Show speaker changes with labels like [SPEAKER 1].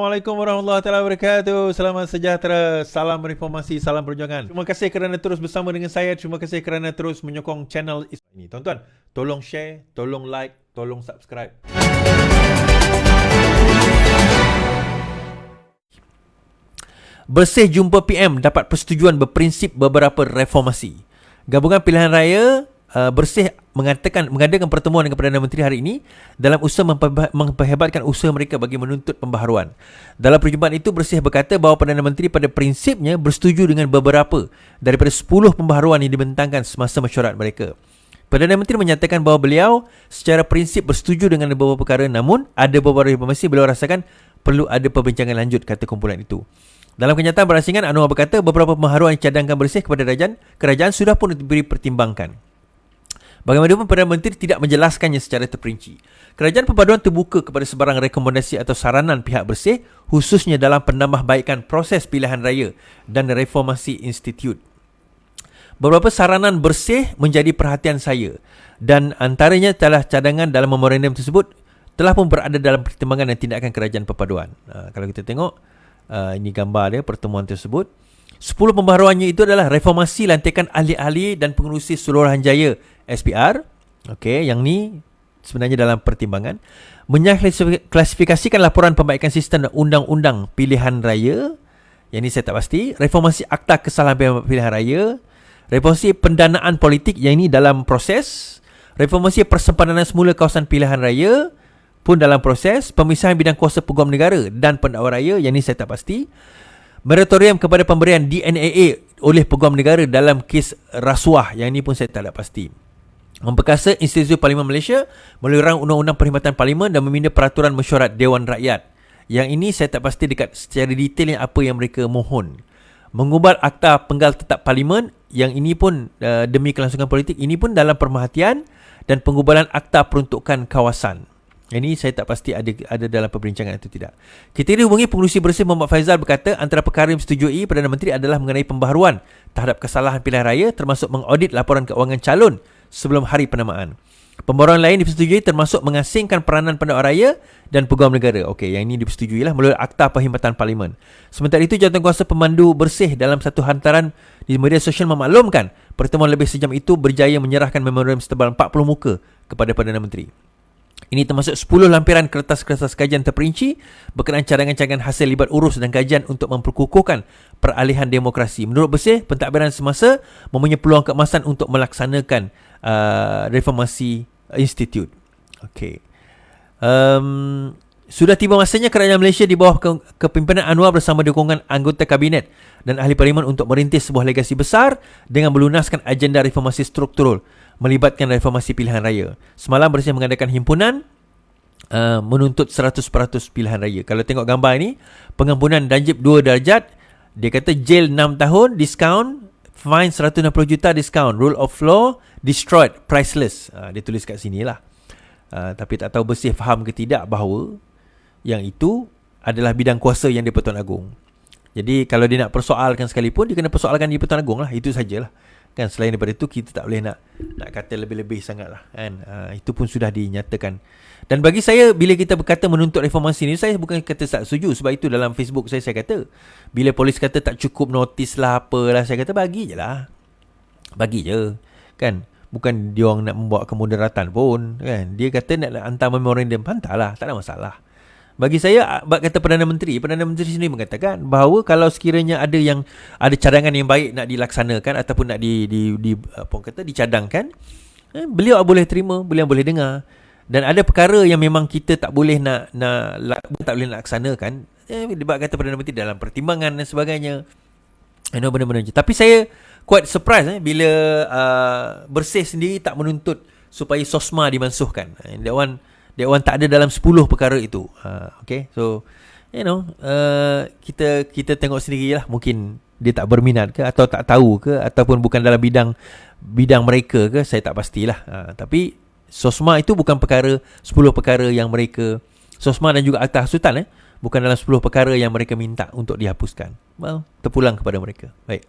[SPEAKER 1] Assalamualaikum warahmatullahi wabarakatuh. Selamat sejahtera, salam reformasi, salam perjuangan. Terima kasih kerana terus bersama dengan saya. Terima kasih kerana terus menyokong channel ini. Tuan-tuan, tolong share, tolong like, tolong subscribe. Bersih jumpa PM dapat persetujuan berprinsip beberapa reformasi. Gabungan Pilihan Raya Bersih mengadakan pertemuan dengan Perdana Menteri hari ini dalam usaha memperhebatkan usaha mereka bagi menuntut pembaharuan. Dalam perjumpaan itu, Bersih berkata bahawa Perdana Menteri pada prinsipnya bersetuju dengan beberapa daripada 10 pembaharuan yang dibentangkan semasa mesyuarat mereka. Perdana Menteri menyatakan bahawa beliau secara prinsip bersetuju dengan beberapa perkara, namun ada beberapa reformasi beliau rasakan perlu ada perbincangan lanjut, kata kumpulan itu. Dalam kenyataan berasingan, Anwar berkata beberapa pembaharuan yang cadangkan Bersih kepada kerajaan sudah pun diberi pertimbangkan. Bagaimanapun, Perdana Menteri tidak menjelaskannya secara terperinci. Kerajaan Perpaduan terbuka kepada sebarang rekomendasi atau saranan pihak Bersih, khususnya dalam penambahbaikan proses pilihan raya dan reformasi institut. Beberapa saranan Bersih menjadi perhatian saya, dan antaranya telah cadangan dalam memorandum tersebut telah pun berada dalam pertimbangan dan tindakan Kerajaan Perpaduan. Kalau kita tengok, ini gambar dia pertemuan tersebut. 10 pembaharuannya itu adalah reformasi lantikan ahli-ahli dan pengurusi Suruhanjaya SPR. Okey, yang ni sebenarnya dalam pertimbangan. Menklasifikasikan laporan perbaikan sistem dan undang-undang pilihan raya. Yang ni saya tak pasti. Reformasi Akta Kesalahan Pilihan Raya. Reformasi pendanaan politik, yang ini dalam proses. Reformasi persempadan semula kawasan pilihan raya pun dalam proses. Pemisahan bidang kuasa peguam negara dan pendakwa raya, yang ini saya tak pasti. Moratorium kepada pemberian DNAA oleh peguam negara dalam kes rasuah, yang ini pun saya tak pasti. Memperkasa Institusi Parlimen Malaysia melalui rang Undang-Undang Perkhidmatan Parlimen dan meminda peraturan mesyuarat Dewan Rakyat. Yang ini saya tak pasti dekat secara detailnya apa yang mereka mohon. Mengubah Akta Penggal Tetap Parlimen, yang ini pun demi kelangsungan politik, ini pun dalam pemerhatian, dan pengubahan Akta Peruntukan Kawasan. Ini saya tak pasti ada dalam perbincangan atau tidak. Kita dihubungi pengurusi Bersih Muhammad Faizal berkata antara perkara yang disetujui Perdana Menteri adalah mengenai pembaharuan terhadap kesalahan pilihan raya, termasuk mengaudit laporan keuangan calon sebelum hari penamaan. Pembaharuan lain disetujui termasuk mengasingkan peranan pendakwa raya dan peguam negara. Okey, yang ini disetujui lah melalui Akta Perkhidmatan Parlimen. Sementara itu, Jawatankuasa Pemandu Bersih dalam satu hantaran di media sosial memaklumkan pertemuan lebih sejam itu berjaya menyerahkan memorandum setebal 40 muka kepada Perdana Menteri. Ini termasuk 10 lampiran kertas-kertas kajian terperinci berkenaan cadangan-cadangan hasil libat urus dan kajian untuk memperkukuhkan peralihan demokrasi. Menurut Bersih, pentadbiran semasa mempunyai peluang keemasan untuk melaksanakan reformasi institut. Okey. Sudah tiba masanya kerajaan Malaysia di bawah kepimpinan Anwar bersama dukungan anggota kabinet dan ahli parlimen untuk merintis sebuah legasi besar dengan melunaskan agenda reformasi struktural melibatkan reformasi pilihan raya. Semalam Bersih mengadakan himpunan menuntut 100% pilihan raya. Kalau tengok gambar ini, pengampunan danjib 2 darjat, dia kata jail 6 tahun, discount, fine 160 juta, discount, rule of law destroyed, priceless. Dia tulis kat sini lah. Tapi tak tahu Bersih faham ke tidak bahawa yang itu adalah bidang kuasa yang di Pertuan Agong. Jadi kalau dia nak persoalkan sekalipun, dia kena persoalkan di Pertuan Agong lah. Itu sajalah. Kan, selain daripada itu kita tak boleh nak kata lebih-lebih sangat lah kan. Itu pun sudah dinyatakan. Dan bagi saya, bila kita berkata menuntut reformasi ni, saya bukan kata tak setuju. Sebab itu dalam Facebook saya kata, bila polis kata tak cukup notis lah apalah, saya kata bagi je lah. Bagi je kan. Bukan dia orang nak membawa kemudaratan pun kan. Dia kata nak hantar memorandum, hantarlah, tak ada masalah. Bagi saya, kata Perdana Menteri sendiri mengatakan bahawa kalau sekiranya ada cadangan yang baik nak dilaksanakan ataupun nak dicadangkan, beliau boleh terima, beliau boleh dengar. Dan ada perkara yang memang kita tak boleh nak laksanakan, sebab kata Perdana Menteri dalam pertimbangan dan sebagainya. Benda-benda macam. Tapi saya quite surprise bila Bersih sendiri tak menuntut supaya SOSMA dimansuhkan. That one tak ada dalam 10 perkara itu. Okay, so kita tengok sendirilah. Mungkin dia tak berminat ke, atau tak tahu ke, ataupun bukan dalam bidang mereka ke, saya tak pastilah. Tapi SOSMA itu bukan 10 perkara yang mereka, SOSMA dan juga Akta Hasutan bukan dalam 10 perkara yang mereka minta untuk dihapuskan. Terpulang kepada mereka. Baik.